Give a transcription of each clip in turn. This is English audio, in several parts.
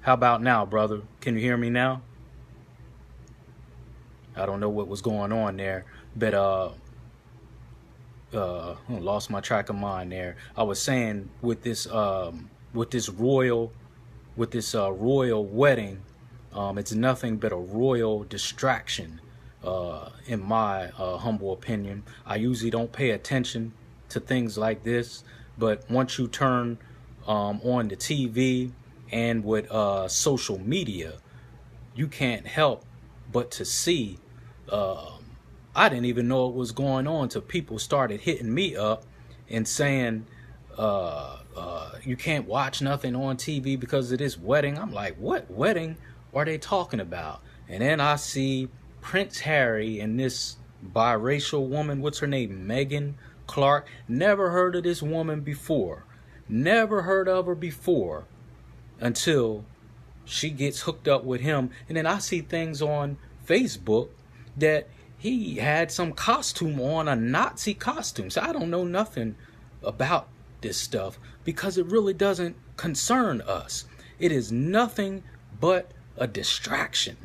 How about now, brother? Can you hear me now? I don't know what was going on there, but lost my track of mind there. I was saying with this royal wedding, it's nothing but a royal distraction. In my humble opinion, I usually don't pay attention to things like this, but once you turn on the TV and with social media, you can't help but to see. I didn't even know what was going on till people started hitting me up and saying, you can't watch nothing on TV because of this wedding. I'm like, what wedding are they talking about? And then I see Prince Harry and this biracial woman, what's her name, Meghan Clark. Never heard of this woman before. Never heard of her before until she gets hooked up with him. And then I see things on Facebook that he had some costume on, a Nazi costume. So I don't know nothing about this stuff because it really doesn't concern us. It is nothing but a distraction,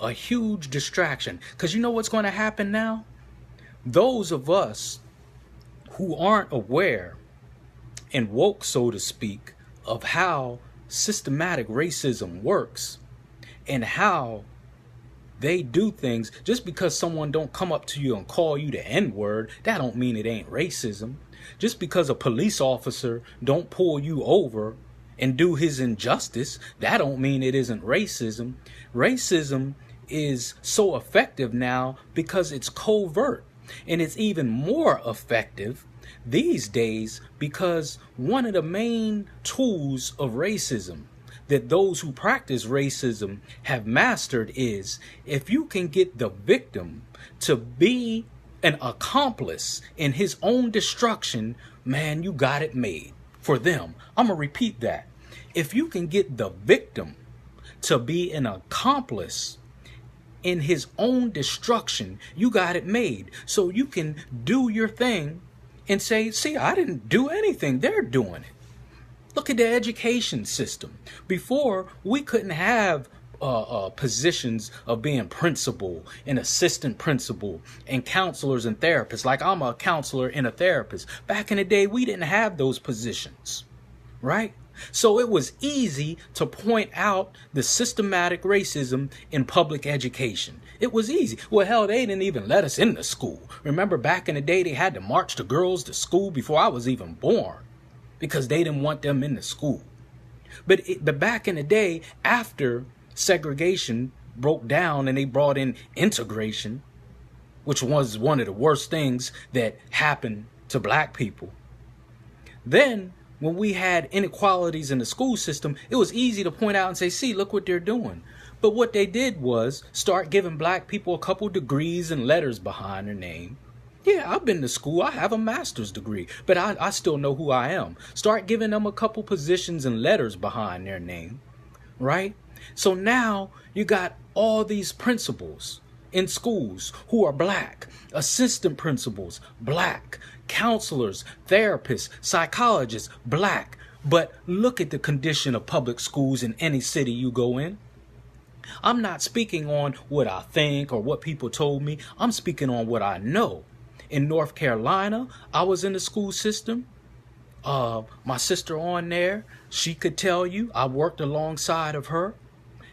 a huge distraction. Because you know what's going to happen now? Those of us who aren't aware and woke, so to speak, of how systematic racism works and how they do things, just because someone don't come up to you and call you the N-word, that don't mean it ain't racism. Just because a police officer don't pull you over and do his injustice, that don't mean it isn't racism. Racism is so effective now because it's covert, and it's even more effective these days because one of the main tools of racism that those who practice racism have mastered is if you can get the victim to be an accomplice in his own destruction, man, you got it made for them. I'm going to repeat that. If you can get the victim to be an accomplice in his own destruction, you got it made. So you can do your thing and say, see, I didn't do anything. They're doing it. Look at the education system. Before, we couldn't have positions of being principal and assistant principal and counselors and therapists. Like I'm a counselor and a therapist. Back in the day, we didn't have those positions, right? So it was easy to point out the systematic racism in public education. It was easy. Well, hell, they didn't even let us into school. Remember back in the day, they had to march the girls to school before I was even born, because they didn't want them in the school. But back in the day, after segregation broke down and they brought in integration, which was one of the worst things that happened to black people, then when we had inequalities in the school system, it was easy to point out and say, see, look what they're doing. But what they did was start giving black people a couple degrees and letters behind their name. Yeah, I've been to school. I have a master's degree, but I still know who I am. Start giving them a couple positions and letters behind their name, right? So now you got all these principals in schools who are black, assistant principals, black, counselors, therapists, psychologists, black. But look at the condition of public schools in any city you go in. I'm not speaking on what I think or what people told me. I'm speaking on what I know. In North Carolina, I was in the school system. My sister on there, she could tell you I worked alongside of her.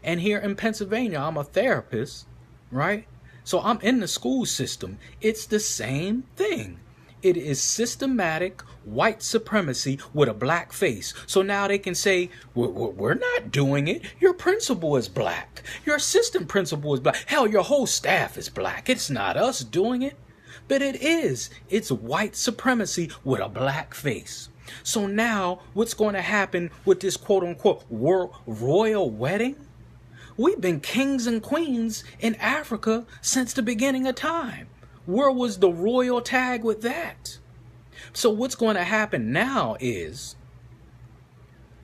And here in Pennsylvania, I'm a therapist, right? So I'm in the school system. It's the same thing. It is systematic white supremacy with a black face. So now they can say, we're not doing it. Your principal is black. Your assistant principal is black. Hell, your whole staff is black. It's not us doing it. But it is. It's white supremacy with a black face. So now what's going to happen with this quote unquote royal wedding? We've been kings and queens in Africa since the beginning of time. Where was the royal tag with that? So what's going to happen now is,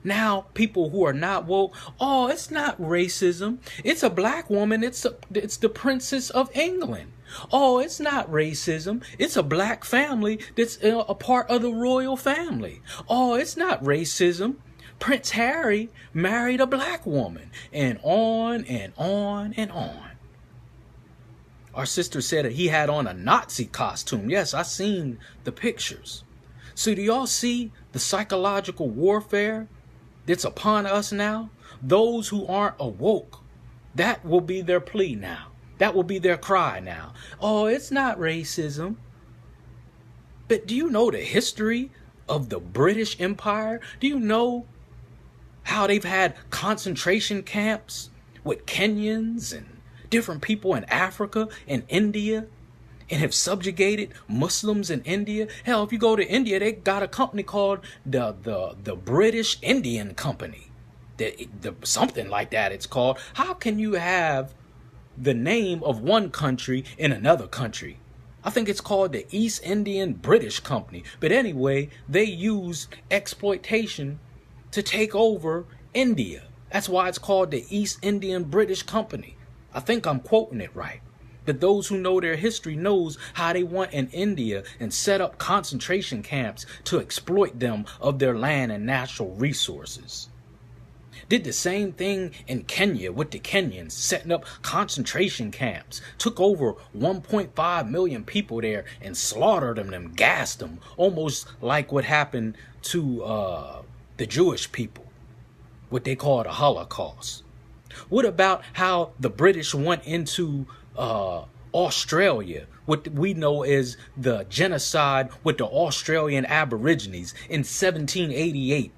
now people who are not woke, oh, it's not racism. It's a black woman. It's the Princess of England. Oh, it's not racism. It's a black family that's a part of the royal family. Oh, it's not racism Prince Harry married a black woman, and on and on and on. Our sister said that he had on a Nazi costume. Yes, I seen the pictures. So do y'all see the psychological warfare that's upon us now? Those who aren't awoke, that will be their plea now. That will be their cry now. Oh, it's not racism. But do you know the history of the British Empire? Do you know how they've had concentration camps with Kenyans and different people in Africa and India, and have subjugated Muslims in India? Hell, if you go to India, they got a company called the British Indian Company. Something like that it's called. How can you have the name of one country in another country? I think it's called the East Indian British Company. But anyway, they used exploitation to take over India. That's why it's called the East Indian British Company. I think I'm quoting it right. That those who know their history knows how they went in India and set up concentration camps to exploit them of their land and natural resources. Did the same thing in Kenya with the Kenyans, setting up concentration camps, took over 1.5 million people there and slaughtered them and gassed them, almost like what happened to the Jewish people, what they call the Holocaust. What about how the British went into Australia, what we know as the genocide with the Australian Aborigines in 1788?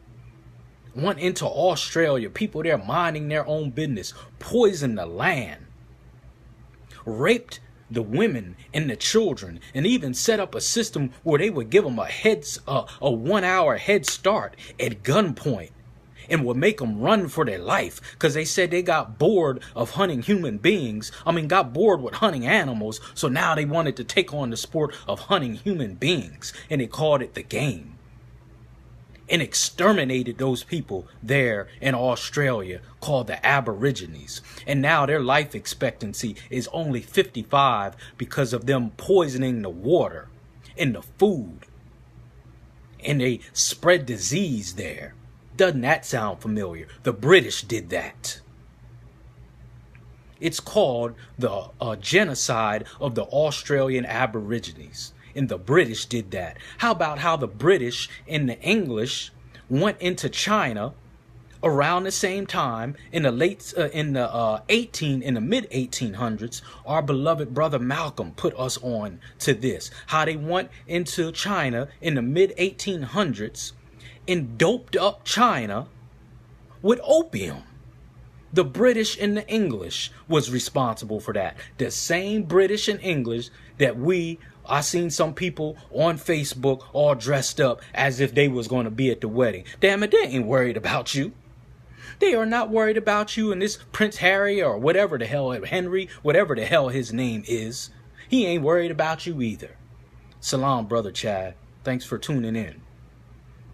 Went into Australia, people there minding their own business, poisoned the land, raped the women and the children, and even set up a system where they would give them a 1 hour head start at gunpoint, and would make them run for their life because they said they got bored of hunting human beings. Got bored with hunting animals, so now they wanted to take on the sport of hunting human beings, and they called it the game. And exterminated those people there in Australia called the Aborigines. And now their life expectancy is only 55 because of them poisoning the water and the food. And they spread disease there. Doesn't that sound familiar? The British did that. It's called the genocide of the Australian Aborigines. And the British did that. How about how the British and the English went into China around the same time in the mid 1800s? Our beloved brother Malcolm put us on to this. How they went into China in the mid 1800s and doped up China with opium. The British and the English was responsible for that. The same British and English that I seen some people on Facebook all dressed up as if they was going to be at the wedding. Damn it, they ain't worried about you. They are not worried about you and this Prince Harry or whatever the hell, Henry, whatever the hell his name is. He ain't worried about you either. Salam, Brother Chad. Thanks for tuning in.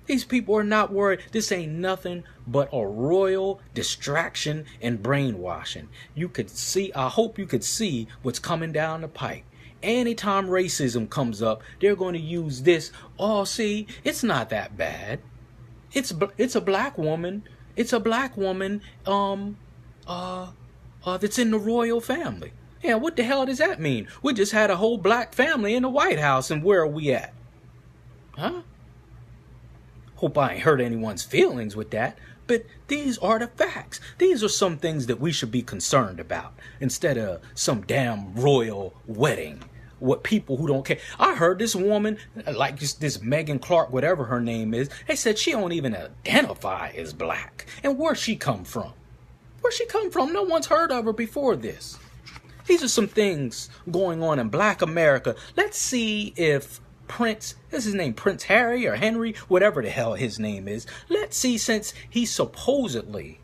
These people are not worried. This ain't nothing but a royal distraction and brainwashing. You could see, I hope you could see what's coming down the pike. Anytime racism comes up, they're going to use this. Oh, see, it's not that bad. It's a black woman. It's a black woman that's in the royal family. Yeah, what the hell does that mean? We just had a whole black family in the White House, and where are we at? Huh? Hope I ain't hurt anyone's feelings with that. But these are the facts. These are some things that we should be concerned about instead of some damn royal wedding with people who don't care. I heard this woman, like this Megan Clark, whatever her name is, they said she don't even identify as black. And where'd she come from? Where'd she come from? No one's heard of her before this. These are some things going on in Black America. Let's see if Prince, is his name Prince Harry or Henry, whatever the hell his name is. Let's see, since he supposedly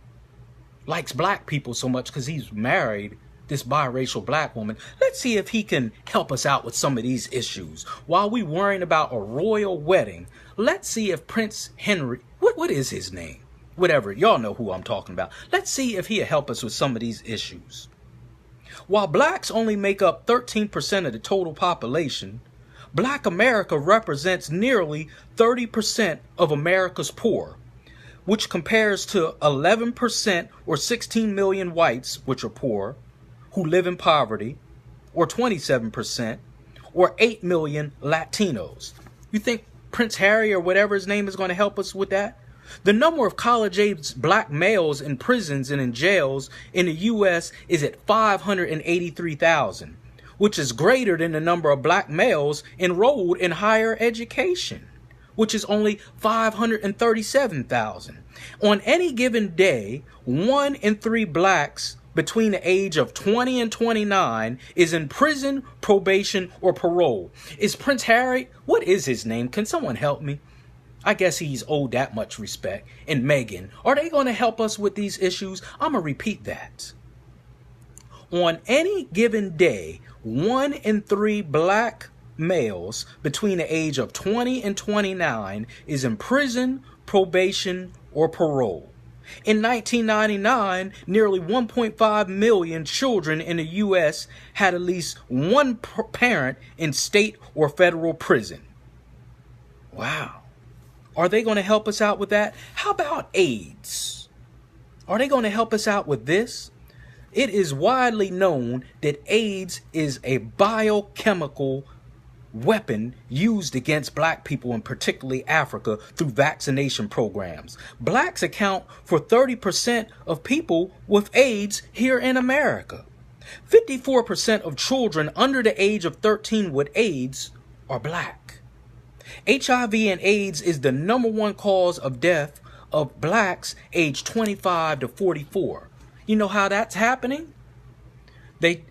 likes black people so much because he's married this biracial black woman, let's see if he can help us out with some of these issues. While we worrying about a royal wedding, let's see if Prince Henry, what is his name? Whatever, y'all know who I'm talking about. Let's see if he'll help us with some of these issues. While blacks only make up 13% of the total population, Black America represents nearly 30% of America's poor. which compares to 11% or 16 million whites, which are poor, who live in poverty, or 27%, or 8 million Latinos. You think Prince Harry or whatever his name is going to help us with that? The number of college-age black males in prisons and in jails in the U.S. is at 583,000, which is greater than the number of black males enrolled in higher education, which is only 537,000. On any given day, 1 in 3 blacks between the age of 20 and 29 is in prison, probation, or parole. Is Prince Harry, what is his name? Can someone help me? I guess he's owed that much respect. And Meghan, are they going to help us with these issues? I'm going to repeat that. On any given day, 1 in 3 black males between the age of 20 and 29 is in prison, probation, or parole. In 1999, nearly 1.5 million children in the U.S. had at least one parent in state or federal prison. Wow. Are they going to help us out with that? How about AIDS? Are they going to help us out with this? It is widely known that AIDS is a biochemical weapon used against black people, and particularly Africa, through vaccination programs. Blacks account for 30% of people with AIDS here in America. 54% of children under the age of 13 with AIDS are black. HIV and AIDS is the #1 cause of death of blacks aged 25 to 44. You know how that's happening? They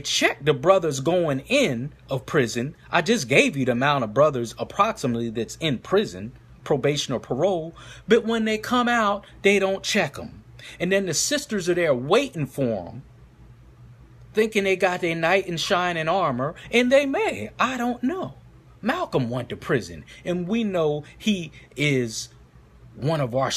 check the brothers going in of prison. I just gave you the amount of brothers approximately that's in prison, probation or parole. But when they come out, they don't check them. And then the sisters are there waiting for them, thinking they got their knight in shining armor. And they may. I don't know. Malcolm went to prison. And we know he is one of our